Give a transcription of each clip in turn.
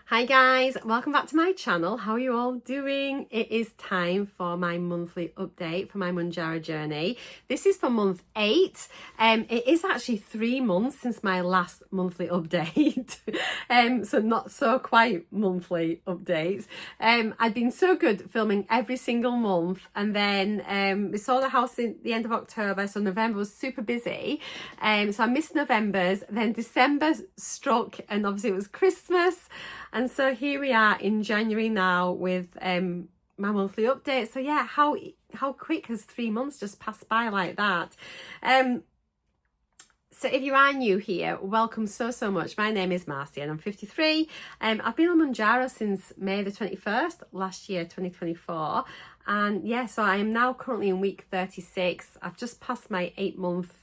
Hi guys, welcome back to my channel. How are you all doing? It is time for my monthly update for my Mounjaro journey. This is for month 8. It is actually 3 months since my last monthly update. So not so quite monthly updates. I've been so good filming every single month, and then we sold the house in the end of October, so November was super busy. So I missed November's, then December struck, and obviously it was Christmas. And so here we are in January now with my monthly update. So yeah, how quick has 3 months just passed by like that? So if you are new here, welcome so much. My name is Marcy and I'm 53. I've been on Mounjaro since May the 21st last year, 2024. And yeah, so I am now currently in week 36. I've just passed my 8-month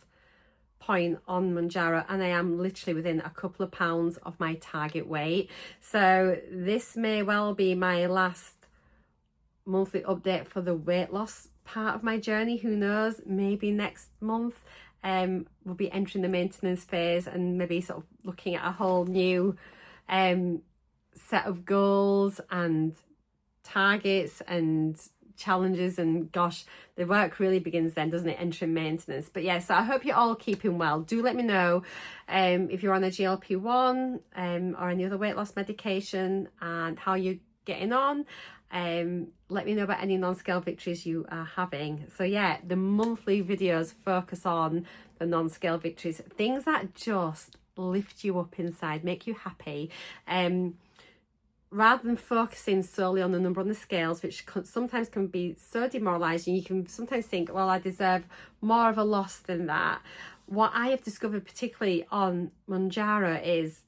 point on Mounjaro, and I am literally within a couple of pounds of my target weight. So this may well be my last monthly update for the weight loss part of my journey. Who knows, maybe next month we'll be entering the maintenance phase and maybe sort of looking at a whole new set of goals and targets and challenges, and gosh, the work really begins then, doesn't it, entering maintenance. But yeah, so I hope you're all keeping well. Do let me know if you're on a GLP-1 or any other weight loss medication and how you're getting on. Let me know about any non-scale victories you are having. So yeah, the monthly videos focus on the non-scale victories, things that just lift you up inside, make you happy, rather than focusing solely on the number on the scales, which sometimes can be so demoralizing. You can sometimes think, well, I deserve more of a loss than that. What I have discovered, particularly on Mounjaro, is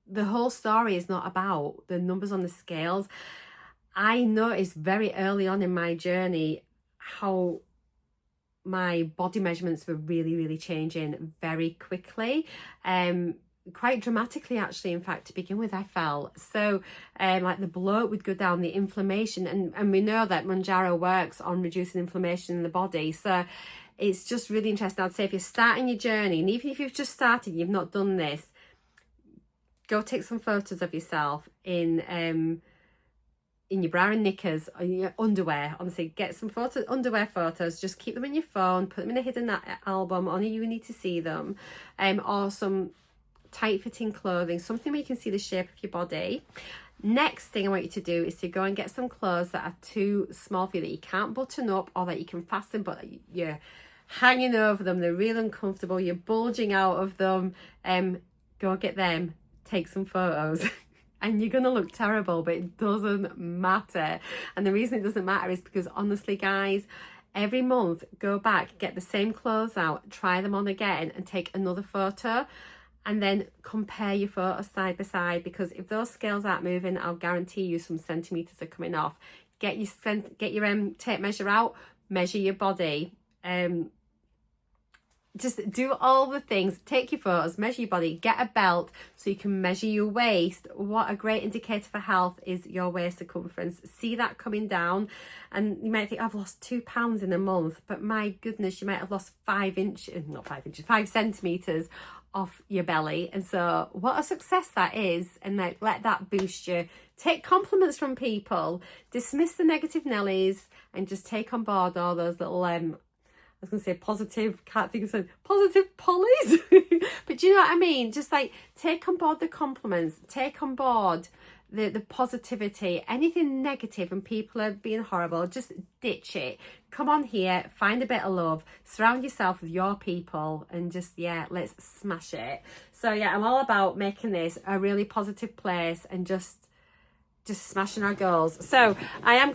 the whole story is not about the numbers on the scales. I noticed very early on in my journey how my body measurements were really changing very quickly. Quite dramatically actually, in fact, to begin with. I felt so like the bloat would go down, the inflammation, and we know that Mounjaro works on reducing inflammation in the body. So it's just really interesting. I'd say if you're starting your journey, and even if you've just started, you've not done this, go take some photos of yourself in your bra and knickers or your underwear. Honestly, get some underwear photos, just keep them in your phone, put them in a hidden album, only you need to see them, or some tight fitting clothing, something where you can see the shape of your body. Next thing I want you to do is to go and get some clothes that are too small for you, that you can't button up or that you can fasten, but you're hanging over them, they're really uncomfortable, you're bulging out of them. Go get them, take some photos. And you're gonna look terrible, but it doesn't matter. And the reason it doesn't matter is because, honestly guys, every month go back, get the same clothes out, try them on again, and take another photo, and then compare your photos side by side, because if those scales aren't moving, I'll guarantee you some centimeters are coming off. Get your tape measure out, measure your body, just do all the things, take your photos, measure your body, get a belt so you can measure your waist. What a great indicator for health is your waist circumference. See that coming down, and you might think, I've lost 2 pounds in a month, but my goodness, you might have lost 5 centimeters off your belly. And so what a success that is, and like, let that boost you. Take compliments from people, dismiss the negative Nellies, and just take on board all those little I was going to say positive, can't think of something, positive pollies. But do you know what I mean? Just like take on board the compliments, take on board the positivity. Anything negative and people are being horrible, just ditch it. Come on here, find a bit of love, surround yourself with your people, and just, yeah, let's smash it. So yeah, I'm all about making this a really positive place and just smashing our goals. So I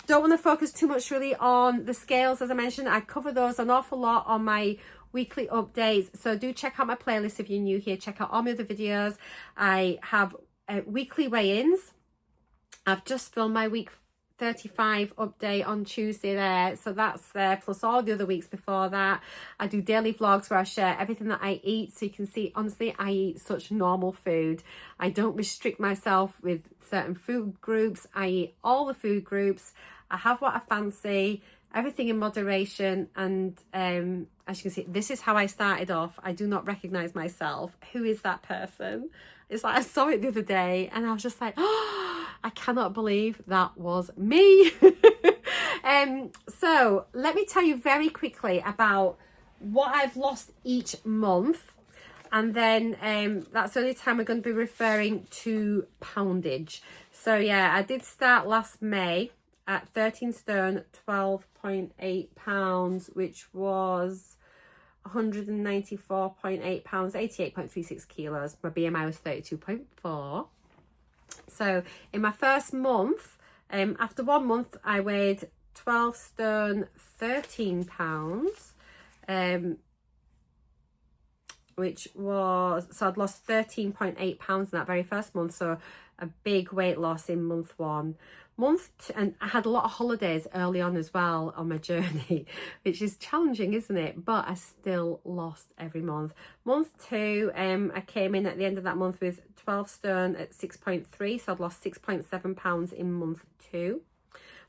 don't want to focus too much really on the scales. As I mentioned, I cover those an awful lot on my weekly updates. So do check out my playlist if you're new here. Check out all my other videos. I have weekly weigh-ins. I've just filmed my week 35 update on Tuesday there, so that's there, plus all the other weeks before that. I do daily vlogs where I share everything that I eat, so you can see, honestly, I eat such normal food. I don't restrict myself with certain food groups. I eat all the food groups. I have what I fancy. everything in moderation. And as you can see, this is how I started off. I do not recognize myself. Who is that person? It's like I saw it the other day and I was just like, oh, I cannot believe that was me. So let me tell you very quickly about what I've lost each month. And then that's the only time we're going to be referring to poundage. So yeah, I did start last May at 13 stone, 12.8 pounds, which was 194.8 pounds, 88.36 kilos. My BMI was 32.4. So in my first month, after 1 month, I weighed 12 stone, 13 pounds, which was, so I'd lost 13.8 pounds in that very first month. So a big weight loss in month one. And I had a lot of holidays early on as well on my journey, which is challenging, isn't it? But I still lost every month. Month two, I came in at the end of that month with 12 stone at 6.3, so I'd lost 6.7 pounds in month two.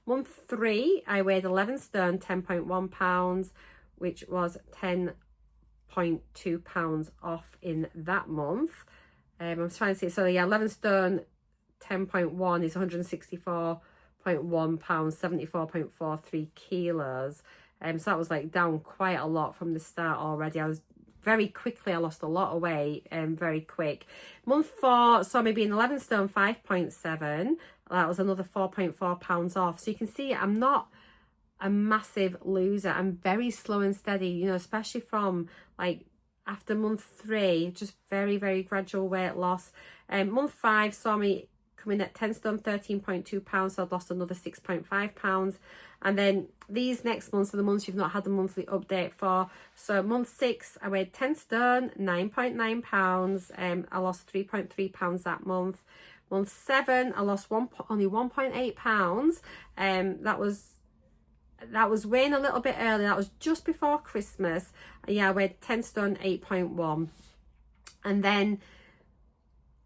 Month three, I weighed 11 stone, 10.1 pounds, which was 10.2 pounds off in that month. I'm trying to see, so yeah, 11 stone, 10.1 is 164.1 pounds, 74.43 kilos. So that was like down quite a lot from the start already. I lost a lot of weight very quick. Month four saw me being 11 stone, 5.7. That was another 4.4 pounds off. So you can see I'm not a massive loser. I'm very slow and steady, you know, especially from like after month three, just very, very gradual weight loss. Month five saw me coming at 10 stone, 13.2 pounds, so I'd lost another 6.5 pounds. And then these next months are the months you've not had a monthly update for. So month six, I weighed 10 stone, 9.9 pounds. I lost 3.3 pounds that month. Month seven, I lost only 1.8 pounds. That was weighing a little bit early. That was just before Christmas. Yeah, I weighed 10 stone, 8.1. And then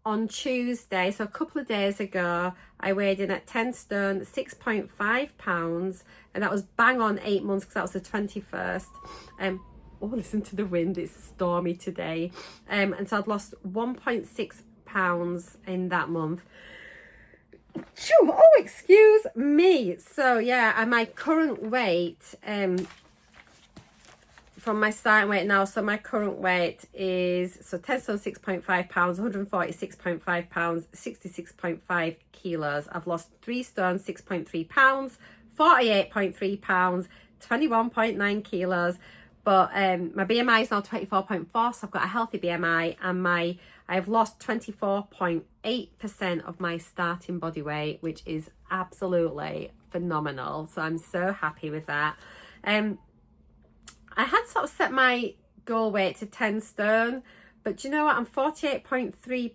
on Tuesday, so a couple of days ago, I weighed in at 10 stone, 6.5 pounds, and that was bang on 8 months because that was the 21st. Oh, listen to the wind, it's stormy today. And so I'd lost 1.6 pounds in that month. Oh, excuse me. So yeah, and my current weight, from my starting weight now, so my current weight is, so 10 stone, 6.5 pounds, 146.5 pounds, 66.5 kilos. I've lost 3 stone, 6.3 pounds, 48.3 pounds, 21.9 kilos. But my BMI is now 24.4, so I've got a healthy BMI, and I've lost 24.8% of my starting body weight, which is absolutely phenomenal. So I'm so happy with that. I had sort of set my goal weight to 10 stone, but do you know what? I'm 48.3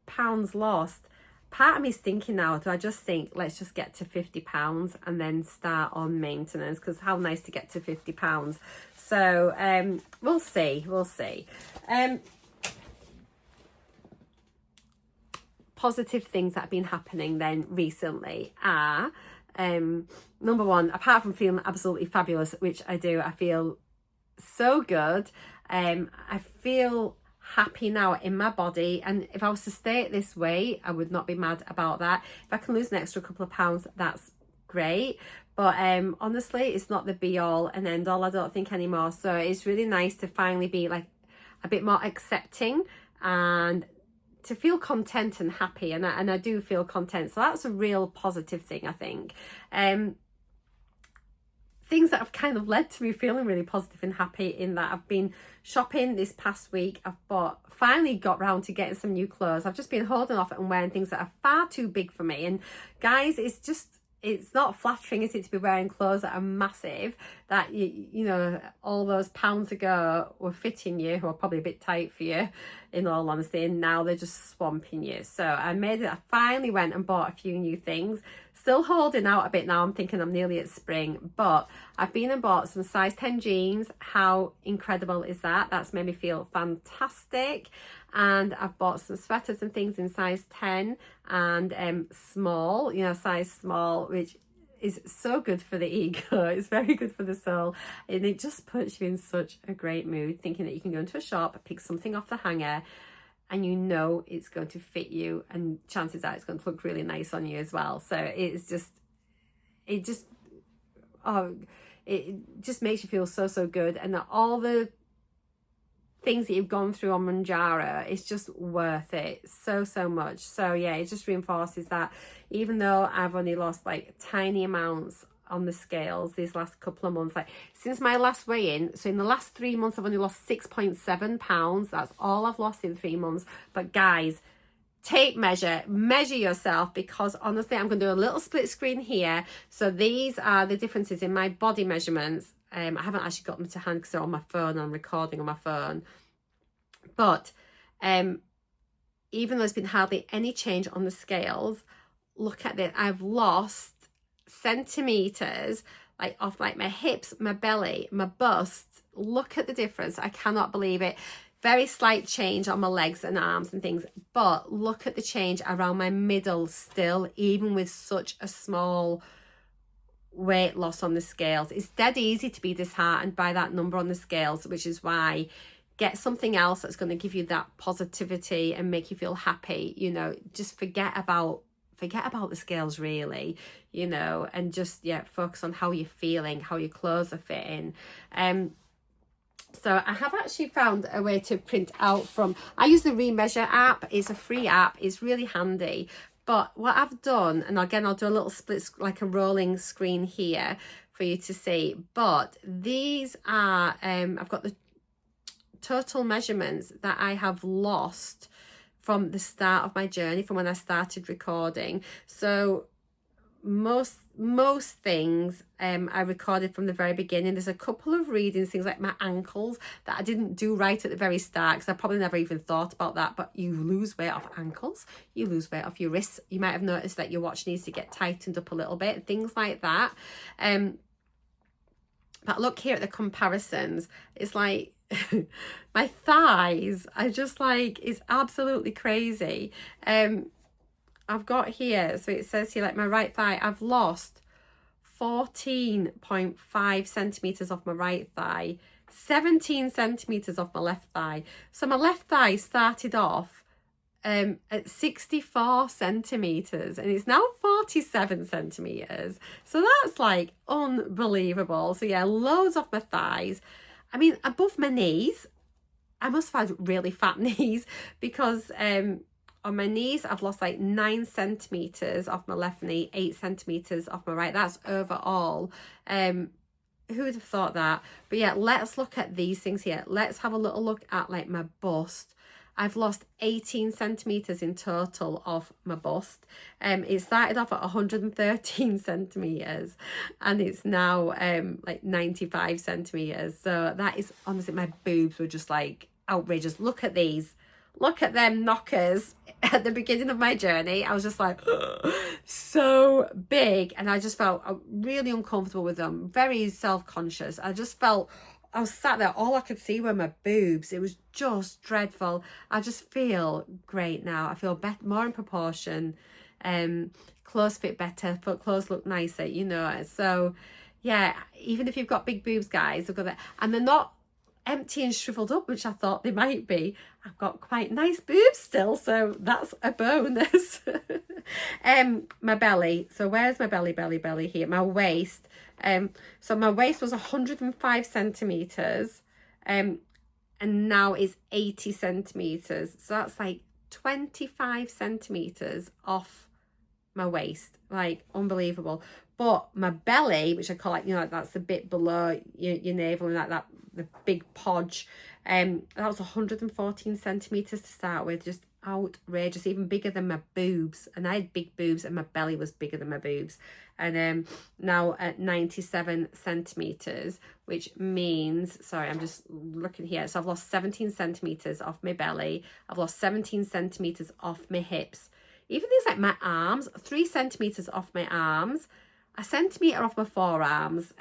pounds lost. Part of me is thinking now, do I just think, let's just get to 50 pounds and then start on maintenance? Because how nice to get to 50 pounds. So we'll see. Positive things that have been happening then recently are, number one, apart from feeling absolutely fabulous, which I do, I feel so good. I feel happy now in my body, and if I was to stay at this weight, I would not be mad about that. If I can lose an extra couple of pounds, that's great. But honestly, it's not the be all and end all, I don't think, anymore. So it's really nice to finally be like a bit more accepting and to feel content and happy, and I do feel content. So that's a real positive thing, I think. Things that have kind of led to me feeling really positive and happy in that I've been shopping this past week. I've finally got round to getting some new clothes. I've just been holding off and wearing things that are far too big for me. And guys, it's not flattering, is it, to be wearing clothes that are massive, that you know, all those pounds ago were fitting you, who are probably a bit tight for you, in all honesty, and now they're just swamping you. So I finally went and bought a few new things. Still holding out a bit now. I'm thinking I'm nearly at spring, but I've been and bought some size 10 jeans. How incredible is that? That's made me feel fantastic. And I've bought some sweaters and things in size 10 and small, you know, size small, which is so good for the ego. It's very good for the soul, and it just puts you in such a great mood, thinking that you can go into a shop, pick something off the hanger, and you know it's going to fit you, and chances are it's going to look really nice on you as well. So it just makes you feel so good, and that all the things that you've gone through on Mounjaro, it's just worth it so much. So yeah, it just reinforces that even though I've only lost like tiny amounts on the scales these last couple of months, like since my last weigh-in, so in the last 3 months I've only lost 6.7 pounds. That's all I've lost in 3 months. But guys, tape measure yourself, because honestly, I'm going to do a little split screen here. So these are the differences in my body measurements. I haven't actually got them to hand because they're on my phone. I'm recording on my phone. But even though there's been hardly any change on the scales, look at this. I've lost centimeters, like off like my hips, my belly, my bust. Look at the difference. I cannot believe it. Very slight change on my legs and arms and things, but look at the change around my middle still, even with such a small weight loss on the scales. It's dead easy to be disheartened by that number on the scales, which is why get something else that's going to give you that positivity and make you feel happy. You know, just forget about the scales, really, you know, and just focus on how you're feeling, how your clothes are fitting. So I have actually found a way to print out from, I use the REMEASURE app. It's a free app. It's really handy. But what I've done, and again, I'll do a little split, like a rolling screen here for you to see. But these are, I've got the total measurements that I have lost from the start of my journey, from when I started recording. So most things I recorded from the very beginning. There's a couple of readings, things like my ankles, that I didn't do right at the very start because I probably never even thought about that. But you lose weight off ankles, you lose weight off your wrists. You might have noticed that your watch needs to get tightened up a little bit, things like that. But look here at the comparisons. It's like my thighs are just like, it's absolutely crazy. I've got here, so it says here, like my right thigh, I've lost 14.5 centimeters off my right thigh, 17 centimeters off my left thigh. So my left thigh started off at 64 centimeters and it's now 47 centimeters. So that's like unbelievable. So yeah, loads off my thighs. I mean, above my knees, I must have had really fat knees, because on my knees, I've lost like 9 centimeters off my left knee, 8 centimeters off my right. That's overall. Who would have thought that? But yeah, let's look at these things here. Let's have a little look at like my bust. I've lost 18 centimeters in total off my bust. It started off at 113 centimeters and it's now like 95 centimeters. So that is, honestly, my boobs were just like outrageous. Look at these. Look at them knockers. At the beginning of my journey, I was just like, so big. And I just felt really uncomfortable with them, very self-conscious. I just felt, I was sat there, all I could see were my boobs. It was just dreadful. I just feel great now. I feel more in proportion. Clothes fit better, but clothes look nicer, you know. So yeah, even if you've got big boobs, guys, I've got that. And they're not empty and shriveled up, which I thought they might be. I've got quite nice boobs still, so that's a bonus. My belly, so where's my belly here? My waist, so my waist was 105 centimeters and now it's 80 centimeters, so that's like 25 centimeters off my waist. Like, unbelievable. But my belly, which I call, like, you know, that's the bit below your navel and like that, the big podge, that was 114 centimeters to start with. Just outrageous, even bigger than my boobs. And I had big boobs and my belly was bigger than my boobs. And now at 97 centimeters, which means, sorry, I'm just looking here. So I've lost 17 centimeters off my belly. I've lost 17 centimeters off my hips. Even things like my arms, 3 centimeters off my arms, a centimetre off my forearms.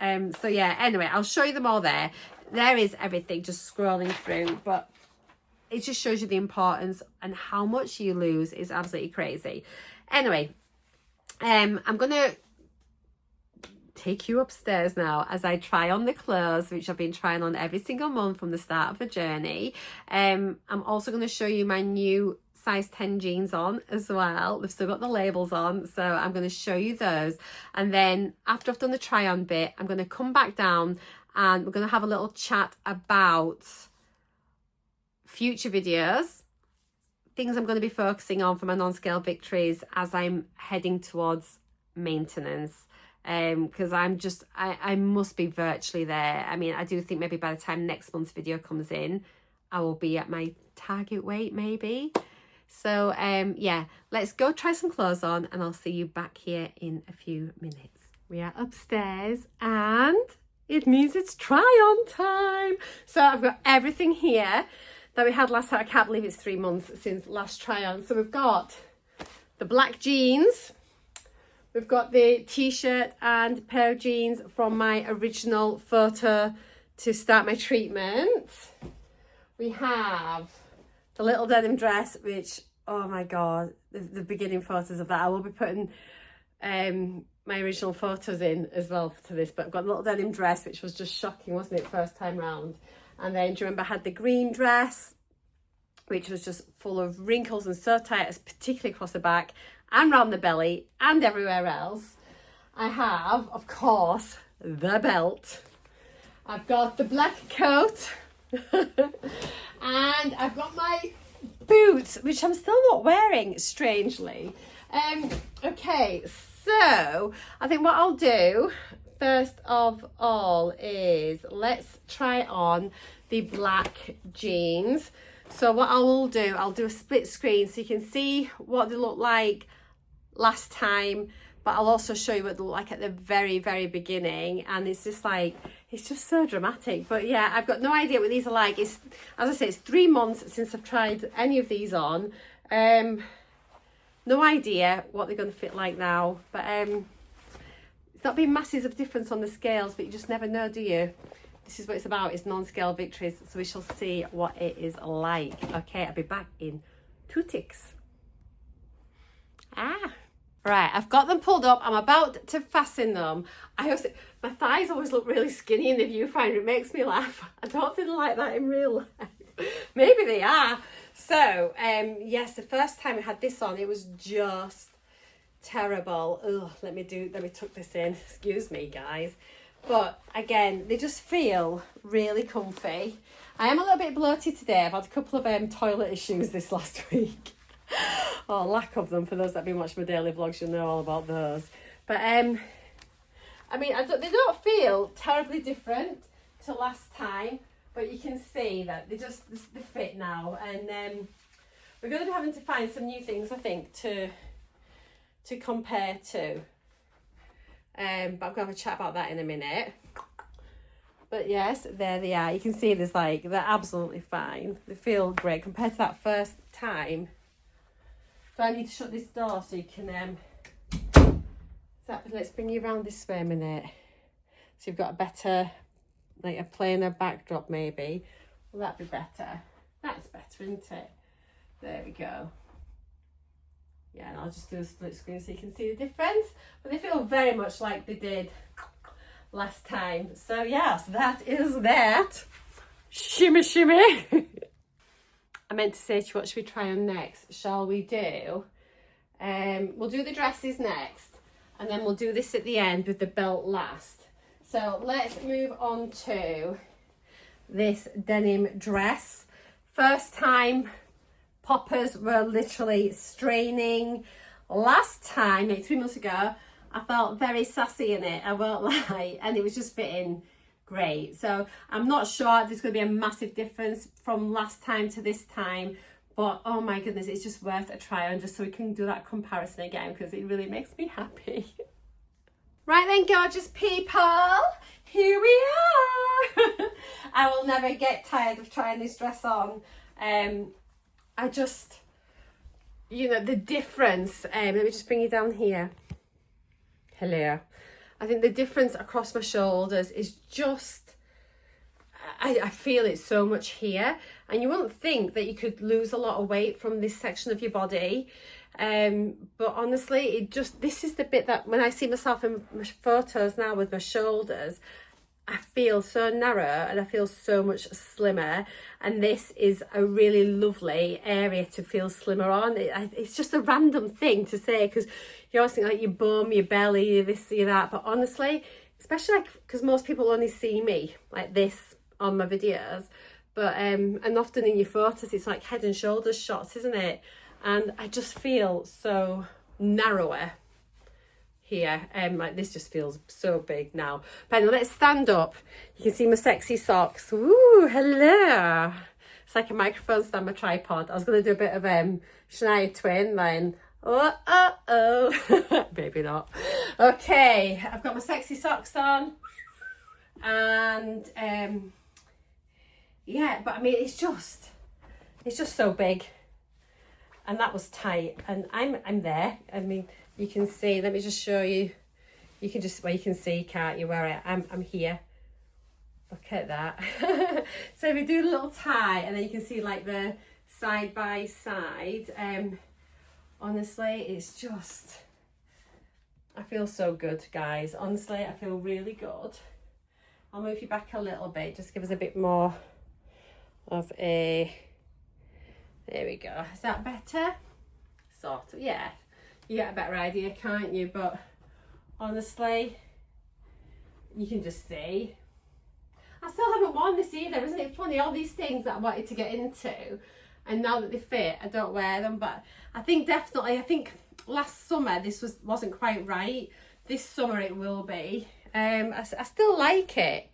So yeah, anyway, I'll show you them all there. There is everything, just scrolling through, but it just shows you the importance, and how much you lose is absolutely crazy. Anyway, I'm going to take you upstairs now as I try on the clothes, which I've been trying on every single month from the start of the journey. I'm also going to show you my new size 10 jeans on as well. They've still got the labels on, so I'm going to show you those. And then after I've done the try on bit, I'm going to come back down and we're going to have a little chat about future videos, things I'm going to be focusing on for my non-scale victories as I'm heading towards maintenance. Because I must be virtually there. I mean, I do think maybe by the time next month's video comes in, I will be at my target weight maybe. So yeah, let's go try some clothes on and I'll see you back here in a few minutes. We are upstairs and it means it's try on time. So I've got everything here that we had last time. I can't believe it's 3 months since last try on. So we've got the black jeans. We've got the t-shirt and pair of jeans from my original photo to start my treatment. We have the little denim dress, which, oh my God, the beginning photos of that. I will be putting my original photos in as well to this, but I've got a little denim dress, which was just shocking, wasn't it, first time round. And then, do you remember I had the green dress, which was just full of wrinkles and so tight, particularly across the back and round the belly and everywhere else. I have, of course, the belt. I've got the black coat and I've got my boots, which I'm still not wearing, strangely. Okay, so I think what I'll do first of all is let's try on the black jeans. So what I will do, I'll do a split screen so you can see what they look like last time, but I'll also show you what they look like at the very, very beginning. And it's just like, it's just so dramatic. But yeah, I've got no idea what these are like. It's, as I say, it's 3 months since I've tried any of these on. No idea what they're going to fit like now, but it's not been masses of difference on the scales, but you just never know, do you? This is what it's about, it's non-scale victories, so we shall see what it is like. Okay, I'll be back in 2 ticks. Right, I've got them pulled up. I'm about to fasten them. My thighs always look really skinny in the viewfinder. It makes me laugh. I don't think they're like that in real life. Maybe they are. So, yes, the first time I had this on, it was just terrible. Ugh, let me tuck this in. Excuse me, guys. But again, they just feel really comfy. I am a little bit bloated today. I've had a couple of toilet issues this last week. Or lack of them. For those that have been watching my daily vlogs, you'll know all about those. But I mean, they don't feel terribly different to last time, but you can see that they fit now. And we're going to be having to find some new things, I think, to compare to. But I'm going to have a chat about that in a minute. But yes, there they are. You can see they're absolutely fine. They feel great compared to that first time. So I need to shut this door so you can, let's bring you around this way a minute. So you've got a better, like a plainer backdrop maybe. Will that be better? That's better, isn't it? There we go. Yeah, and I'll just do a split screen so you can see the difference. But they feel very much like they did last time. So yes, that is that. Shimmy, shimmy. I meant to say to you, what should we try on next? Shall we do? We'll do the dresses next. And then we'll do this at the end with the belt last. So let's move on to this denim dress. First time poppers were literally straining. Last time, like 3 months ago, I felt very sassy in it, I won't lie, and it was just fitting great. So I'm not sure if there's going to be a massive difference from last time to this time, but oh my goodness, it's just worth a try on just so we can do that comparison again, because it really makes me happy. Right then, gorgeous people, here we are. I will never get tired of trying this dress on. I just, you know, the difference, let me just bring you down here. Hello. I think the difference across my shoulders is just, I feel it so much here, and you wouldn't think that you could lose a lot of weight from this section of your body, but honestly, this is the bit that when I see myself in my photos now with my shoulders, I feel so narrow and I feel so much slimmer, and this is a really lovely area to feel slimmer on. It's just a random thing to say, because you always think like your bum, your belly, your this, your that, but honestly, especially like because most people only see me like this on my videos, but and often in your photos it's like head and shoulders shots, isn't it? And I just feel so narrower here, like this just feels so big now. But anyway, let's stand up. You can see my sexy socks. Ooh, hello. It's like a microphone stand, my tripod. I was going to do a bit of Shania Twain then. Oh maybe not. Okay, I've got my sexy socks on, and yeah, but I mean it's just so big, and that was tight, and I'm there. I mean, you can see, let me just show you. You can just, well, you can see, can't you, where I'm here. Look at that. So if we do a little tie, and then you can see like the side by side, honestly, it's just, I feel so good, guys. Honestly, I feel really good. I'll move you back a little bit, just give us a bit more of a, there we go. Is that better? Sort of, yeah. You get a better idea, can't you? But honestly, you can just see. I still haven't worn this either. Isn't it funny? All these things that I wanted to get into, and now that they fit, I don't wear them. But I think I think last summer this wasn't quite right. This summer it will be. I still like it.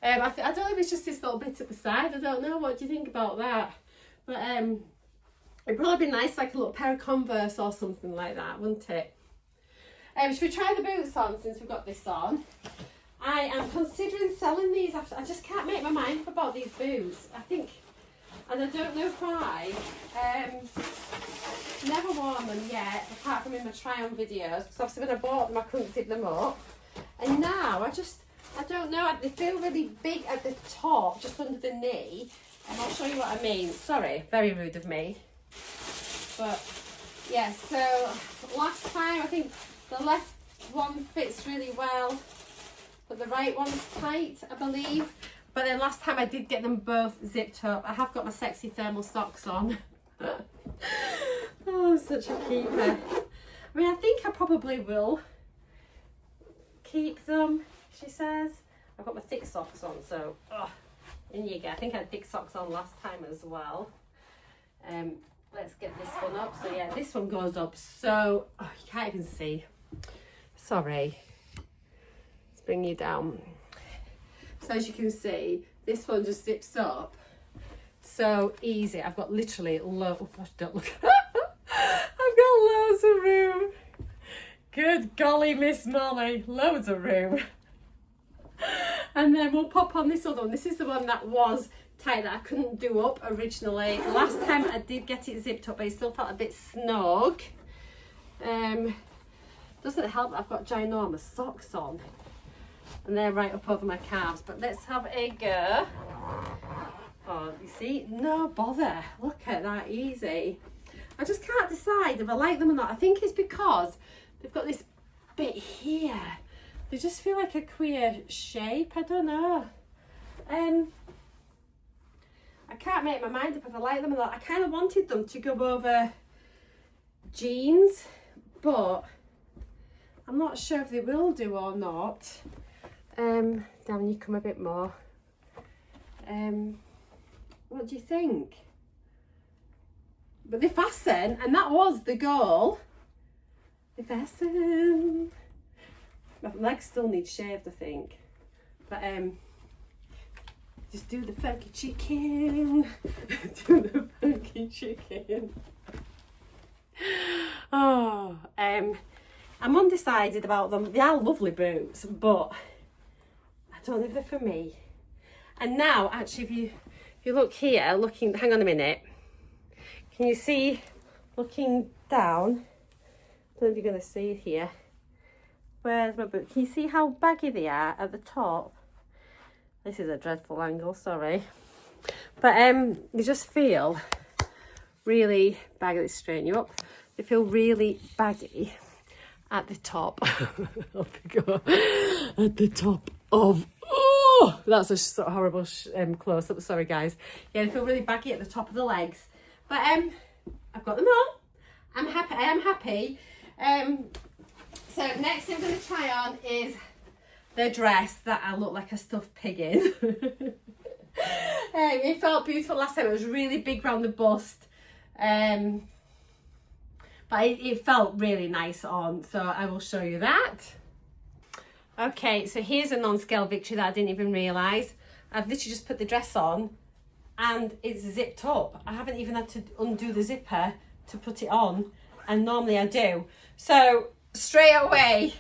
I don't know if it's just this little bit at the side. I don't know. What do you think about that? But it'd probably be nice, like a little pair of Converse or something like that, wouldn't it? Should we try the boots on since we've got this on? I am considering selling these. I just can't make my mind up about these boots. I think, and I don't know why. Never worn them yet, apart from in my try-on videos, because obviously when I bought them I couldn't zip them up. And now I don't know, they feel really big at the top, just under the knee. And I'll show you what I mean. Sorry, very rude of me. But yeah, so last time I think the left one fits really well, but the right one's tight, I believe. But then last time I did get them both zipped up. I have got my sexy thermal socks on. Oh, I'm such a keeper. I mean, I think I probably will keep them, she says. I've got my thick socks on, so in you go. I think I had thick socks on last time as well. Let's get this one up. So yeah, this one goes up so, you can't even see. Sorry. Let's bring you down. So as you can see, this one just zips up so easy. I've got literally don't look. I've got loads of room. Good golly, Miss Molly, loads of room. And then we'll pop on this other one. This is the one that was tight, that I couldn't do up originally. Last time I did get it zipped up, but it still felt a bit snug. Doesn't help that I've got ginormous socks on, and they're right up over my calves. But let's have a go. Oh, you see, no bother. Look at that, easy. I just can't decide if I like them or not. I think it's because they've got this bit here. They just feel like a queer shape. I don't know. I can't make my mind up if I like them or not. I kind of wanted them to go over jeans, but I'm not sure if they will do or not. Down you come a bit more. What do you think? But they fasten, and that was the goal. They fasten. My legs still need shaved, I think. But just do the funky chicken. Do the funky chicken. Oh, I'm undecided about them. They are lovely boots, but I don't know if they're for me. And now, actually, if you look here, hang on a minute. Can you see, looking down? I don't know if you're going to see it here. Where's my boot? Can you see how baggy they are at the top? This is a dreadful angle, sorry. But you just feel really baggy. Let's straighten you up. They feel really baggy at the top. Up we go. At the top of, oh, that's a sort of horrible close up. Sorry guys. Yeah, they feel really baggy at the top of the legs. But I've got them on. I'm happy. I am happy. So next thing I'm going to try on is the dress that I look like a stuffed pig in. It felt beautiful last time. It was really big round the bust. But it felt really nice on, so I will show you that. Okay, so here's a non-scale victory that I didn't even realise. I've literally just put the dress on and it's zipped up. I haven't even had to undo the zipper to put it on, and normally I do. So straight away,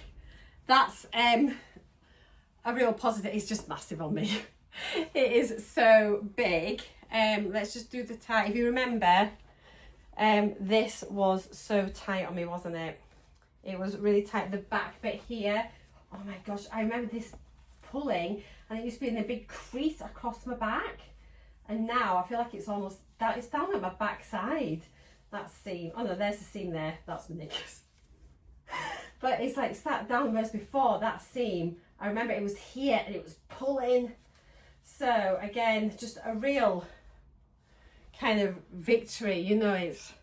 that's a real positive. It's just massive on me. It is so big. Let's just do the tie. If you remember, this was so tight on me, wasn't it? It was really tight. The back bit here, oh my gosh, I remember this pulling and it used to be in a big crease across my back, and now I feel like it's almost that it's down at my back side, that seam. Oh no, there's the seam there, that's my knickers. But it's like sat down, whereas before that seam, I remember it was here and it was pulling. So again, just a real kind of victory, you know. It's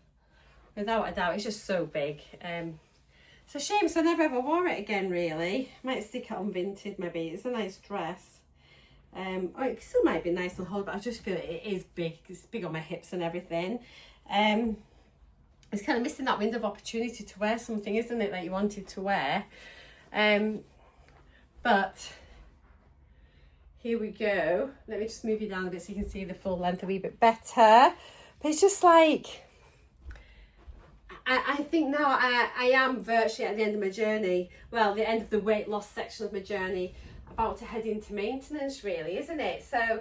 without a doubt, it's just so big. It's a shame, so I never ever wore it again really. Might stick it on Vinted maybe. It's a nice dress. Oh, it still might be nice and hold, but I just feel it is big. It's big on my hips and everything. It's kind of missing that window of opportunity to wear something, isn't it, that you wanted to wear. But here we go. Let me just move you down a bit so you can see the full length a wee bit better. But it's just like, I think now I am virtually at the end of my journey. Well, the end of the weight loss section of my journey, about to head into maintenance really, isn't it? So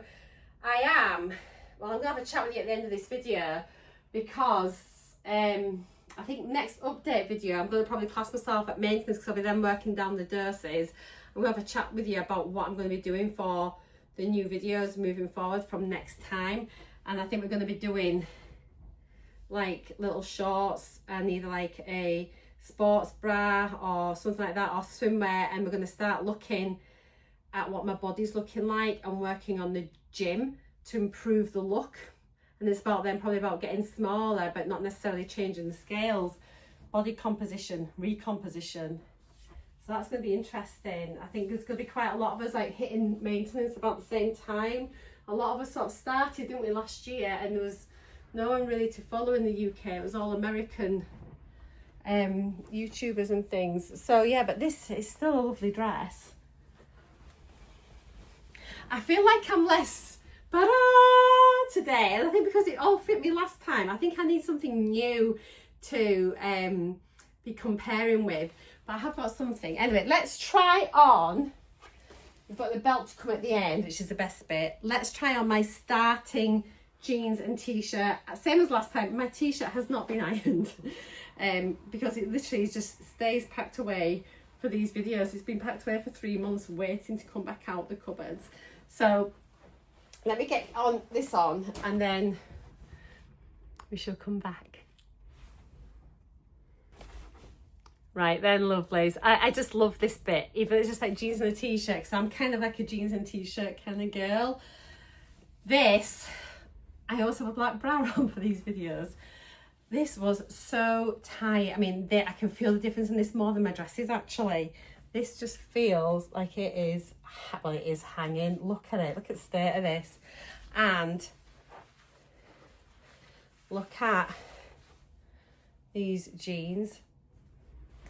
I am, well, I'm going to have a chat with you at the end of this video, because I think next update video, I'm going to probably class myself at maintenance because I'll be then working down the doses. I'm going to have a chat with you about what I'm going to be doing for the new videos moving forward from next time. And I think we're going to be doing like little shorts and either like a sports bra or something like that, or swimwear, and we're going to start looking at what my body's looking like and working on the gym to improve the look. And it's about then probably about getting smaller but not necessarily changing the scales. Body composition, recomposition. So that's going to be interesting. I think there's going to be quite a lot of us like hitting maintenance about the same time. A lot of us sort of started, didn't we, last year, and there was no one really to follow in the UK. It was all American YouTubers and things. So yeah, but this is still a lovely dress. I feel like I'm less today, and I think because it all fit me last time, I think I need something new to be comparing with. But I have got something. Anyway, let's try on. We've got the belt to come at the end, which is the best bit. Let's try on my starting jeans and t-shirt. Same as last time, my t-shirt has not been ironed because it literally just stays packed away for these videos. It's been packed away for 3 months waiting to come back out the cupboards. So let me get on this on and then we shall come back. Right then, lovelies. I just love this bit, even it's just like jeans and a t-shirt, because I'm kind of like a jeans and t-shirt kind of girl. This, I also have a black bra on for these videos. This was so tight. I mean, I can feel the difference in this more than my dresses actually. This just feels like it is, well, it is hanging. Look at it, look at the state of this. And look at these jeans.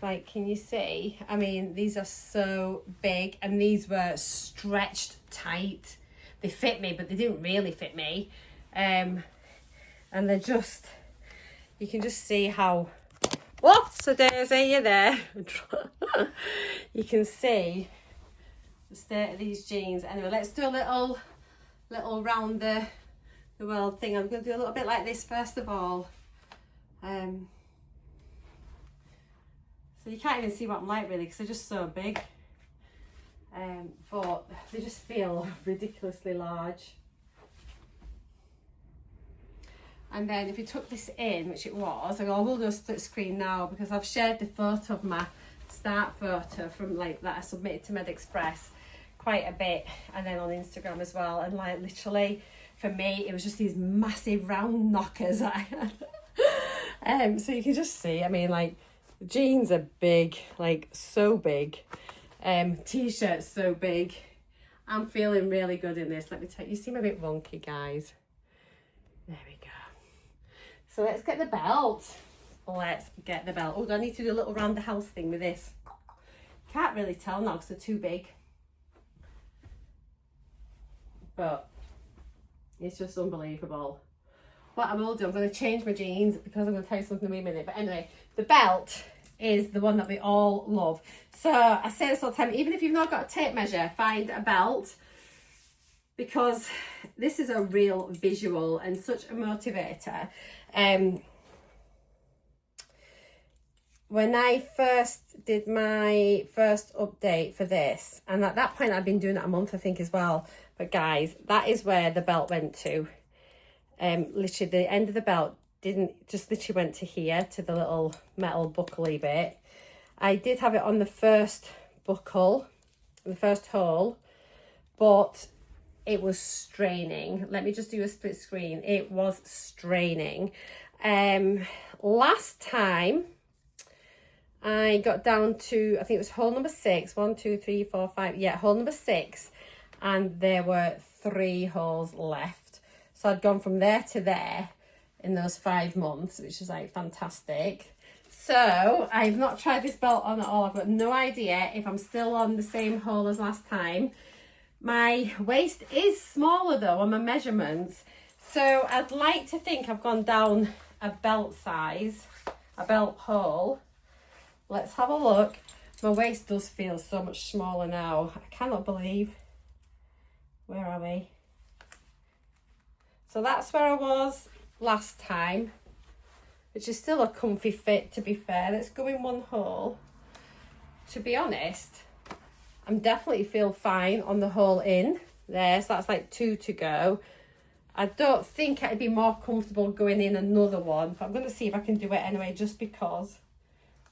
Like, can you see? I mean, these are so big, and these were stretched tight. They fit me, but they didn't really fit me. And they're just, you can just see how, whoops, Daisy, you're there. You can see the state of these jeans. Anyway, let's do a little round the world thing. I'm going to do a little bit like this first of all. So you can't even see what I'm like really, because they're just so big. but they just feel ridiculously large. And then if you took this in, which it was, I will do a split screen now because I've shared the photo of my start photo from like that I submitted to MedExpress quite a bit, and then on Instagram as well. And like literally for me, it was just these massive round knockers that I had. So you can just see, I mean, like the jeans are big, like so big. T-shirts so big. I'm feeling really good in this. Let me tell you, you seem a bit wonky, guys. There we go. So let's get the belt. Let's get the belt. Oh, do I need to do a little round the house thing with this? Can't really tell now because they're too big. But it's just unbelievable. What I will do, I'm going to change my jeans because I'm going to tell you something in a minute. But anyway, the belt is the one that we all love. So I say this all the time, even if you've not got a tape measure, find a belt, because this is a real visual and such a motivator. When I first did my first update for this, and at that point I'd been doing it a month I think as well, but guys, that is where the belt went to. Literally the end of the belt didn't, just literally went to here, to the little metal buckley bit. I did have it on the first buckle, the first hole, but it was straining. Let me just do a split screen. It was straining. Last time I got down to, I think it was hole number 6. 1, 2, 3, 4, 5. Yeah, hole number 6. And there were 3 holes left. So I'd gone from there to there in those 5 months, which is like fantastic. So I've not tried this belt on at all. I've got no idea if I'm still on the same hole as last time. My waist is smaller though on my measurements. So I'd like to think I've gone down a belt size, a belt hole. Let's have a look. My waist does feel so much smaller now. I cannot believe. Where are we? So that's where I was last time, which is still a comfy fit, to be fair. Let's go in one hole. To be honest, I'm definitely feel fine on the hole in there. So that's like 2 to go. I don't think I'd be more comfortable going in another one, but I'm going to see if I can do it anyway, just because.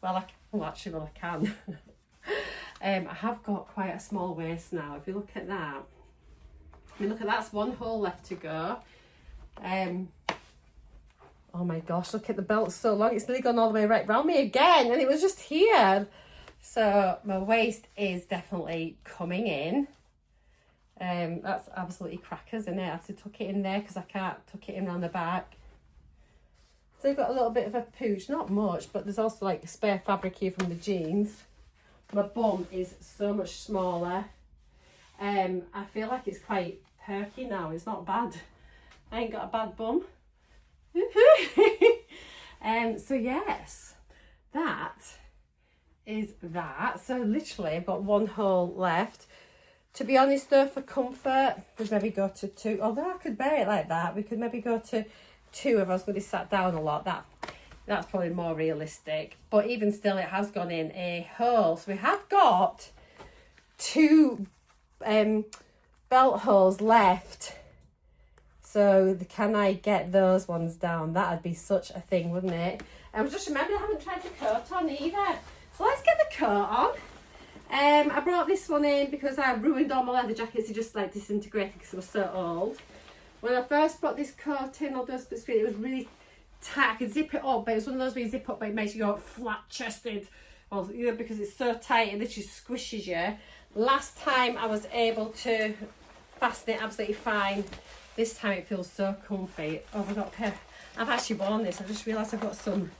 Well, actually, I can. I have got quite a small waist now. If you look at that, I mean, look at that's 1 hole left to go. Oh my gosh, look at the belt, so long. It's nearly gone all the way right round me again, and it was just here. So my waist is definitely coming in. That's absolutely crackers, isn't it? I have to tuck it in there because I can't tuck it in around the back. So you've got a little bit of a pooch, not much, but there's also like spare fabric here from the jeans. My bum is so much smaller. I feel like it's quite perky now. It's not bad. I ain't got a bad bum. So yes, that is that. So literally I've got 1 hole left. To be honest though, for comfort, we'd maybe go to 2. Although I could bear it like that, we could maybe go to 2 if I was going to be sat down a lot. That's probably more realistic. But even still, it has gone in a hole. So we have got 2 belt holes left. So can I get those ones down? That'd be such a thing, wouldn't it? And just remember, I haven't tried the coat on either. So let's get the coat on. I brought this one in because I ruined all my leather jackets. They just like disintegrated because they were so old. When I first brought this coat in, although it was really tight. I could zip it up, but it was one of those where you zip up but it makes you go flat chested. Well, you know, because it's so tight and it just squishes you. Last time I was able to fasten it absolutely fine. This time it feels so comfy. Oh my god, I've actually worn this. I just realised I've got some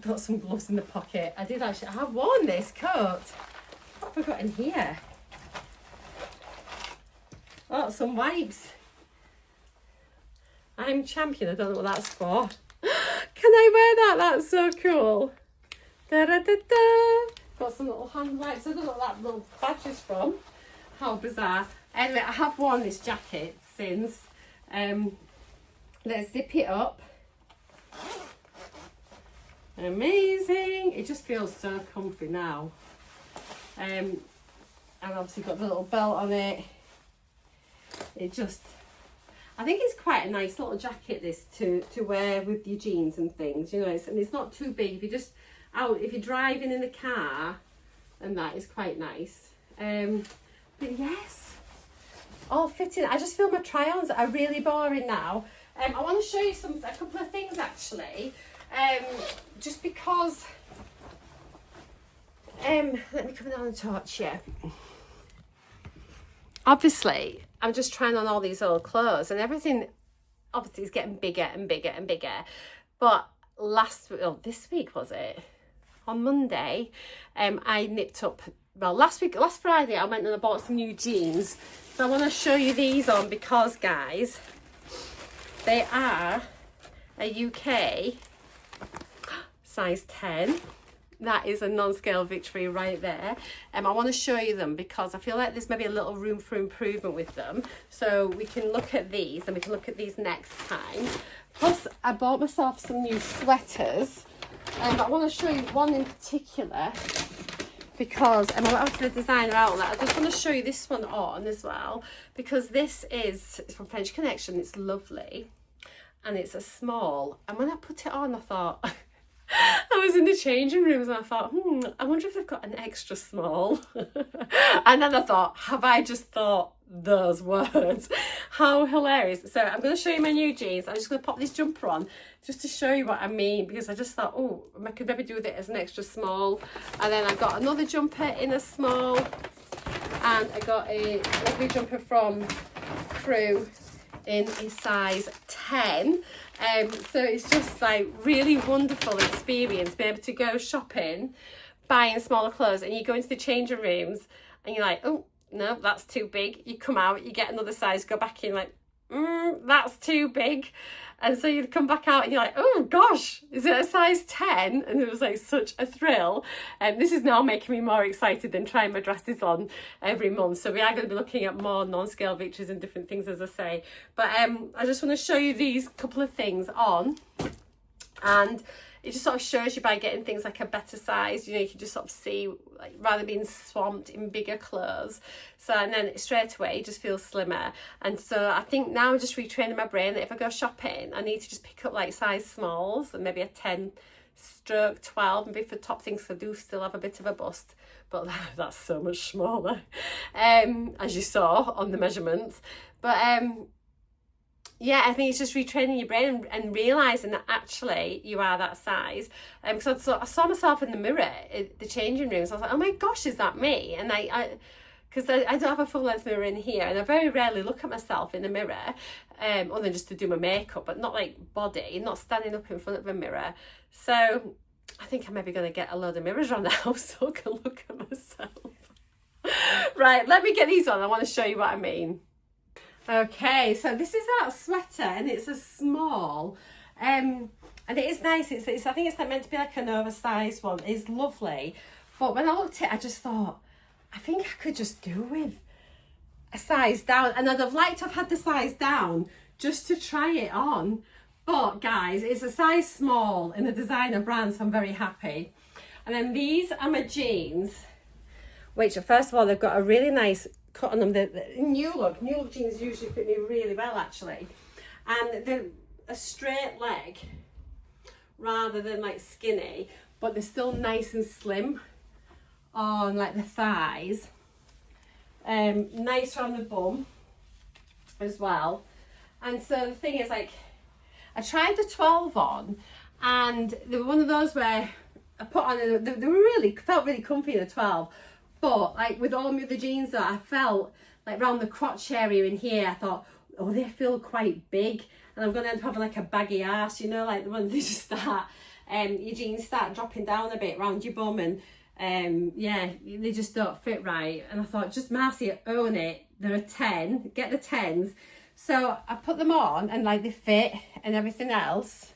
gloves in the pocket. I have worn this coat. What have I got in here? Oh, some wipes. I'm champion. I don't know what that's for. Can I wear that? That's so cool. Da da da da. Got some little hand wipes. I don't know what that little badge is from. How bizarre. Anyway, I have worn this jacket since. Let's zip it up. Amazing. It just feels so comfy now. and obviously got the little belt on it. It just, I think it's quite a nice little jacket, this, to wear with your jeans and things, you know. And it's not too big if you're just out, if you're driving in the car, and that is quite nice. But yes, all fitting. I just feel my try-ons are really boring now. I want to show you a couple of things actually, just because. Let me come down and torch you. Obviously, I'm just trying on all these old clothes, and everything obviously is getting bigger and bigger and bigger. But this week was it? On Monday, I nipped up. Well, last Friday, I went and I bought some new jeans. So I want to show you these on because, guys, they are a UK size 10. That is a non-scale victory right there. I want to show you them because I feel like there's maybe a little room for improvement with them. So we can look at these and we can look at these next time. Plus, I bought myself some new sweaters. But I want to show you one in particular because I went out to the designer outlet. I just want to show you this one on as well because it's from French Connection. It's lovely and it's a small. And when I put it on, I thought... I was in the changing rooms and I thought, I wonder if they've got an extra small. And then I thought, have I just thought those words? How hilarious. So I'm going to show you my new jeans. I'm just going to pop this jumper on just to show you what I mean, because I just thought, oh, I could maybe do with it as an extra small. And then I got another jumper in a small, and I got a lovely jumper from Crew in a size 10. So it's just like really wonderful experience being able to go shopping, buying smaller clothes, and you go into the changing rooms and you're like, oh no, that's too big. You come out, you get another size, go back in like, that's too big. And so you come back out and you're like, oh gosh, is it a size 10? And it was like such a thrill. And this is now making me more excited than trying my dresses on every month. So we are going to be looking at more non-scale victories and different things, as I say. But I just want to show you these couple of things on. And it just sort of shows you by getting things like a better size, you know, you can just sort of see, like, rather than being swamped in bigger clothes. So, and then straight away it just feels slimmer. And so I think now I'm just retraining my brain that if I go shopping, I need to just pick up like size smalls and maybe a 10/12, maybe for top things, because I do still have a bit of a bust, but that's so much smaller, as you saw on the measurements. But yeah, I think it's just retraining your brain and realising that actually you are that size. Because I saw myself in the mirror at the changing rooms. I was like, oh my gosh, is that me? And because I don't have a full length mirror in here, and I very rarely look at myself in the mirror, other than just to do my makeup, but not like body, not standing up in front of a mirror. So I think I'm maybe going to get a load of mirrors around the house so I can look at myself. Right, let me get these on. I want to show you what I mean. Okay, so this is that sweater, and it's a small, and it is nice. It's I think it's meant to be like an oversized one. It's lovely, but when I looked at it, I just thought, I think I could just do with a size down, and I'd have liked to have had the size down just to try it on. But guys, it's a size small in the designer brand, so I'm very happy. And then these are my jeans, which first of all, they've got a really nice cut on them. The new look jeans usually fit me really well actually, and they're a straight leg rather than like skinny, but they're still nice and slim on like the thighs, nice around the bum as well. And so the thing is, like, I tried the 12 on, and they were one of those where I put on, they were felt really comfy in a 12. But like with all my other jeans that I felt like around the crotch area in here, I thought, oh, they feel quite big, and I'm going to end up having like a baggy ass, you know, like the ones they just start, your jeans start dropping down a bit around your bum, and yeah, they just don't fit right. And I thought, just Marcy, own it. They're a 10, get the 10s. So I put them on, and like they fit and everything else,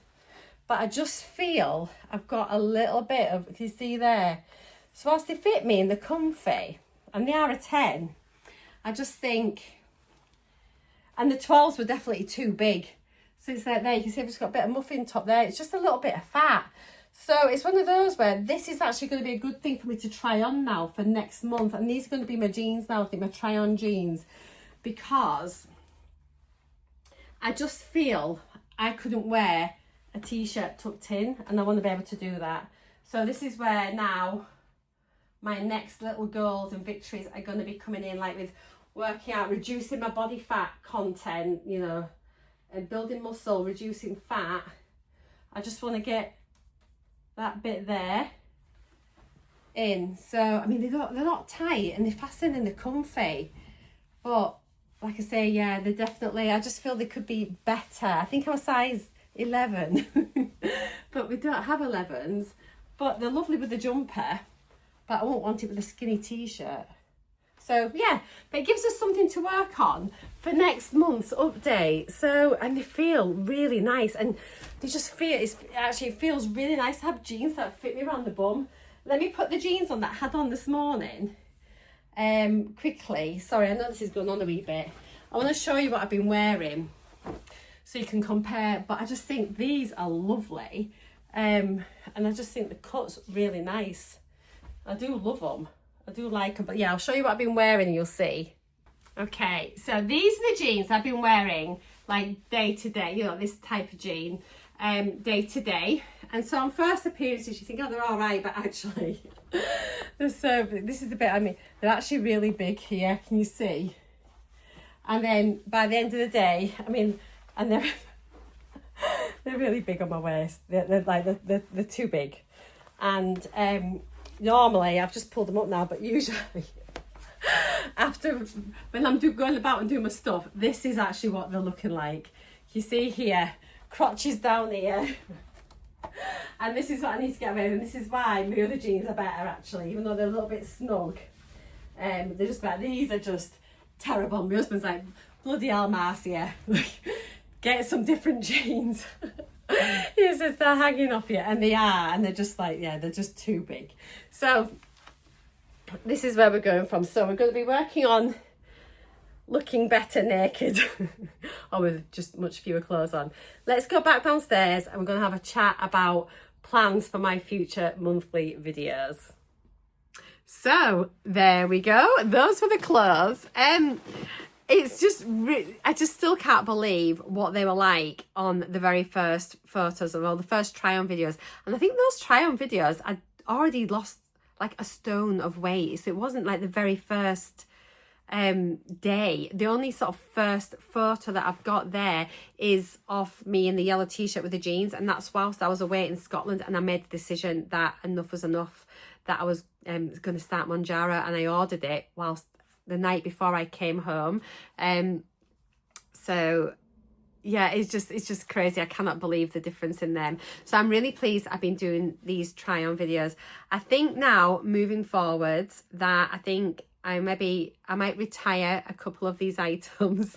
but I just feel I've got a little bit of, can you see there? So whilst they fit me and they're comfy, and they are a 10, I just think, and the 12s were definitely too big. So it's like there, you can see I've just got a bit of muffin top there. It's just a little bit of fat. So it's one of those where this is actually going to be a good thing for me to try on now for next month. And these are going to be my jeans now, I think, my try on jeans, because I just feel I couldn't wear a t-shirt tucked in, and I want to be able to do that. So this is where now my next little goals and victories are going to be coming in, like with working out, reducing my body fat content, you know, and building muscle, reducing fat. I just want to get that bit there in. So I mean, they're not tight and they're fastened and they're comfy, but like I say, yeah, they're definitely, I just feel they could be better. I think I'm a size 11 but we don't have 11s, but they're lovely with the jumper, but I won't want it with a skinny t-shirt. So yeah, but it gives us something to work on for next month's update. So, and they feel really nice, and they just feel, it feels really nice to have jeans that fit me around the bum. Let me put the jeans on that I had on this morning quickly. Sorry, I know this is going on a wee bit. I want to show you what I've been wearing so you can compare, but I just think these are lovely, and I just think the cut's really nice. I do love them. I do like them, but yeah, I'll show you what I've been wearing and you'll see. Okay, so these are the jeans I've been wearing like day to day, you know, this type of jean, day to day. And so on first appearances, you think, oh, they're all right, but actually, this is the bit, I mean, they're actually really big here, can you see? And then by the end of the day, I mean, and they're, they're really big on my waist. They're too big. And normally, I've just pulled them up now, but usually after, when I'm going about and doing my stuff, this is actually what they're looking like. You see here, crotches down here. And this is what I need to get rid of, and this is why my other jeans are better actually, even though they're a little bit snug. They're just better. These are just terrible. My husband's like, bloody hell, Marcia, get some different jeans. He says they're hanging off you, and they are, and they're just like, yeah, they're just too big. So this is where we're going from. So we're going to be working on looking better naked or with just much fewer clothes on. Let's go back downstairs and we're going to have a chat about plans for my future monthly videos. So there we go, those were the clothes. It's just I just still can't believe what they were like on the very first photos of all the first try on videos. And I think those try on videos, I'd already lost like a stone of weight, so it wasn't like the very first day. The only sort of first photo that I've got there is of me in the yellow t-shirt with the jeans, and that's whilst I was away in Scotland, and I made the decision that enough was enough, that I was going to start MOUNJARO, and I ordered it whilst the night before I came home. So yeah, it's just crazy. I cannot believe the difference in them. So I'm really pleased I've been doing these try on videos. I think now moving forwards that I think I might retire a couple of these items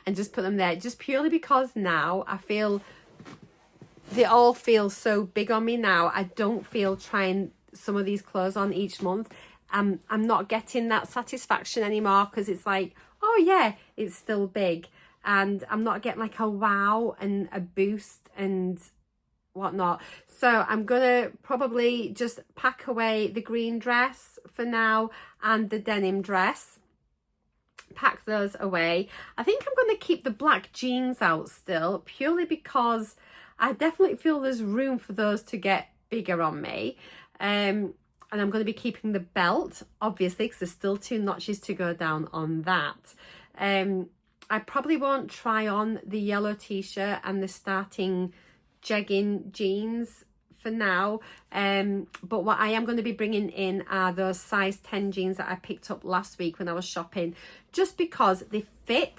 and just put them there, just purely because now I feel they all feel so big on me now. I don't feel trying some of these clothes on each month. I'm not getting that satisfaction anymore, because it's like, oh yeah, it's still big, and I'm not getting like a wow and a boost and whatnot. So I'm gonna probably just pack away the green dress for now and the denim dress, pack those away. I think I'm going to keep the black jeans out still, purely because I definitely feel there's room for those to get bigger on me. And I'm going to be keeping the belt, obviously, because there's still 2 notches to go down on that. I probably won't try on the yellow t-shirt and the starting jegging jeans for now, but what I am going to be bringing in are those size 10 jeans that I picked up last week when I was shopping, just because they fit,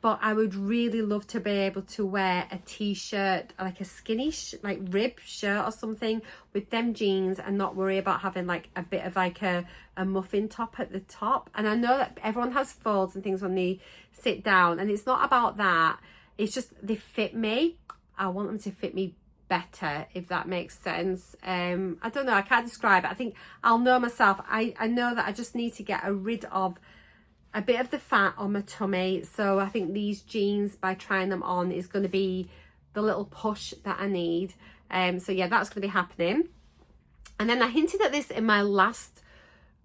but I would really love to be able to wear a t-shirt, like a skinny like rib shirt or something with them jeans, and not worry about having like a bit of like a muffin top at the top. And I know that everyone has folds and things when they sit down, and it's not about that, it's just they fit me. I want them to fit me better, if that makes sense. I don't know, I can't describe it. I think I'll know myself. I know that I just need to get rid of a bit of the fat on my tummy. So I think these jeans, by trying them on, is going to be the little push that I need. So yeah, that's going to be happening. And then I hinted at this in my last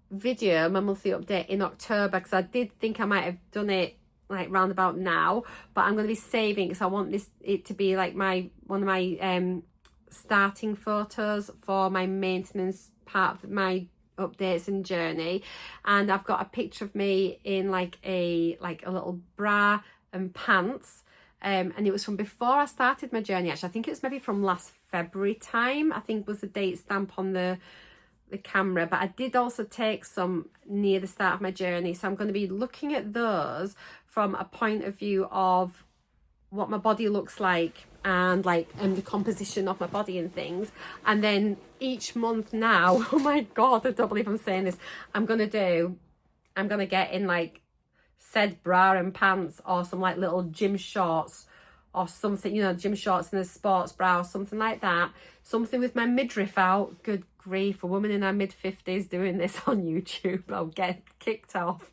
video, my monthly update in October, because I did think I might have done it like round about now, but I'm going to be saving because I want it to be like one of my starting photos for my maintenance part of my updates and journey. And I've got a picture of me in like a little bra and pants, and it was from before I started my journey. Actually, I think it was maybe from last February time, I think was the date stamp on the camera, but I did also take some near the start of my journey. So I'm going to be looking at those from a point of view of what my body looks like and the composition of my body and things. And then each month now, oh my god, I don't believe I'm saying this, I'm gonna get in like said bra and pants, or some like little gym shorts or something, you know, gym shorts and a sports bra or something like that, something with my midriff out. Good grief, a woman in her mid-50s doing this on YouTube, I'll get kicked off.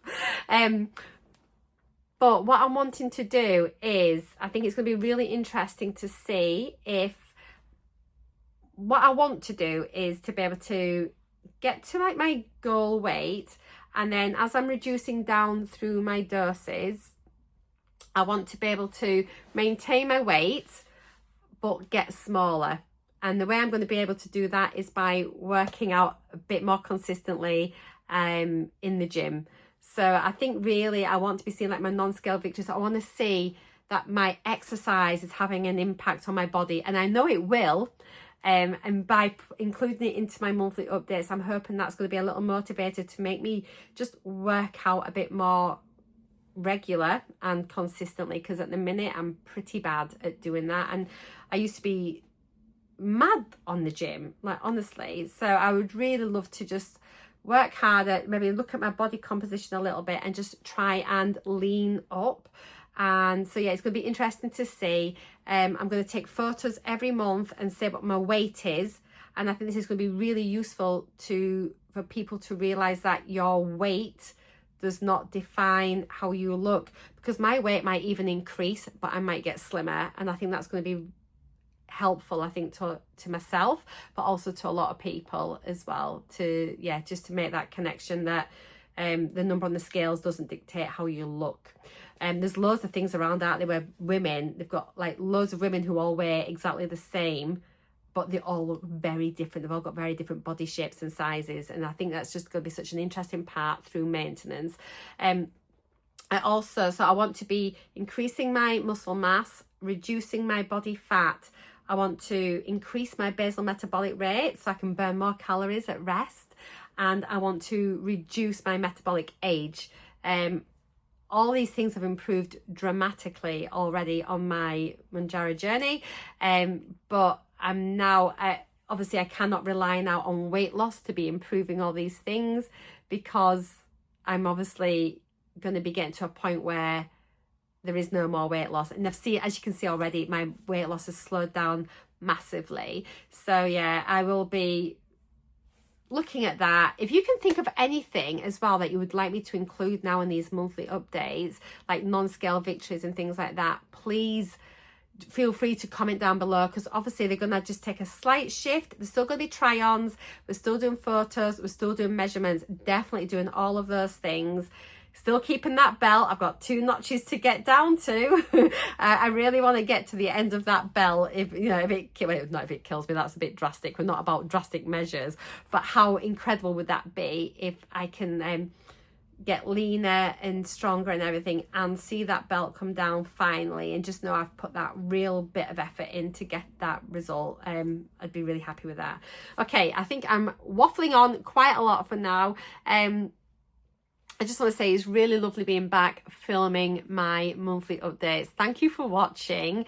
But what I'm wanting to do is, I think it's going to be really interesting to see if, what I want to do is to be able to get to like my goal weight, and then as I'm reducing down through my doses, I want to be able to maintain my weight but get smaller. And the way I'm going to be able to do that is by working out a bit more consistently in the gym. So I think really I want to be seeing like my non-scale victories. I want to see that my exercise is having an impact on my body, and I know it will. And by including it into my monthly updates, I'm hoping that's going to be a little motivator to make me just work out a bit more regular and consistently, because at the minute I'm pretty bad at doing that, and I used to be mad on the gym, like honestly. So I would really love to just work harder, maybe look at my body composition a little bit and just try and lean up. And so yeah, it's going to be interesting to see. I'm going to take photos every month and say what my weight is, and I think this is going to be really useful for people to realize that your weight does not define how you look, because my weight might even increase but I might get slimmer, and I think that's going to be helpful, I think, to myself, but also to a lot of people as well, to just to make that connection that the number on the scales doesn't dictate how you look. There's loads of things around out there where women, they've got like loads of women who all weigh exactly the same, but they all look very different. They've all got very different body shapes and sizes, and I think that's just going to be such an interesting part through maintenance. I want to be increasing my muscle mass, reducing my body fat. I want to increase my basal metabolic rate so I can burn more calories at rest, and I want to reduce my metabolic age. All these things have improved dramatically already on my MOUNJARO journey, but I'm now, obviously I cannot rely now on weight loss to be improving all these things, because I'm obviously going to be getting to a point where there is no more weight loss. And as you can see already, my weight loss has slowed down massively. So yeah, I will be looking at that. If you can think of anything as well that you would like me to include now in these monthly updates, like non-scale victories and things like that, please feel free to comment down below, because obviously they're going to just take a slight shift. There's still going to be try-ons, we're still doing photos, we're still doing measurements, definitely doing all of those things. Still keeping that belt. I've got 2 notches to get down to. I really want to get to the end of that belt. If it kills me, that's a bit drastic. We're not about drastic measures, but how incredible would that be if I can get leaner and stronger and everything, and see that belt come down finally, and just know I've put that real bit of effort in to get that result. I'd be really happy with that. Okay, I think I'm waffling on quite a lot for now. I just want to say it's really lovely being back filming my monthly updates. Thank you for watching.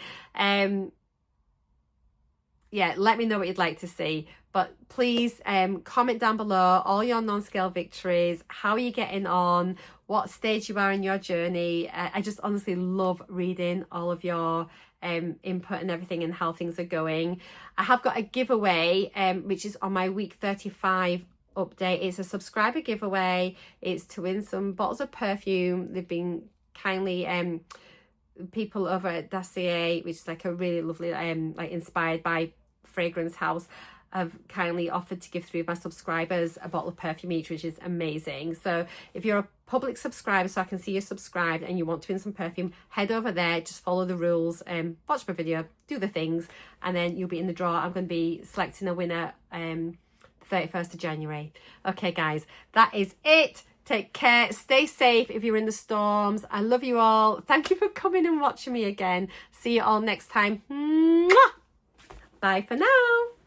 Yeah, let me know what you'd like to see. But please comment down below all your non-scale victories, how are you getting on, what stage you are in your journey. I just honestly love reading all of your input and everything, and how things are going. I have got a giveaway which is on my week 35 update. It's a subscriber giveaway. It's to win some bottles of perfume. They've been kindly people over at Dossier, which is like a really lovely like inspired by fragrance house have kindly offered to give 3 of my subscribers a bottle of perfume each, which is amazing. So if you're a public subscriber, so I can see you're subscribed and you want to win some perfume, head over there, just follow the rules, watch my video, do the things, and then you'll be in the draw. I'm going to be selecting a winner 31st of January. Okay guys, that is it. Take care, stay safe if you're in the storms. I love you all. Thank you for coming and watching me again. See you all next time. Mwah! Bye for now.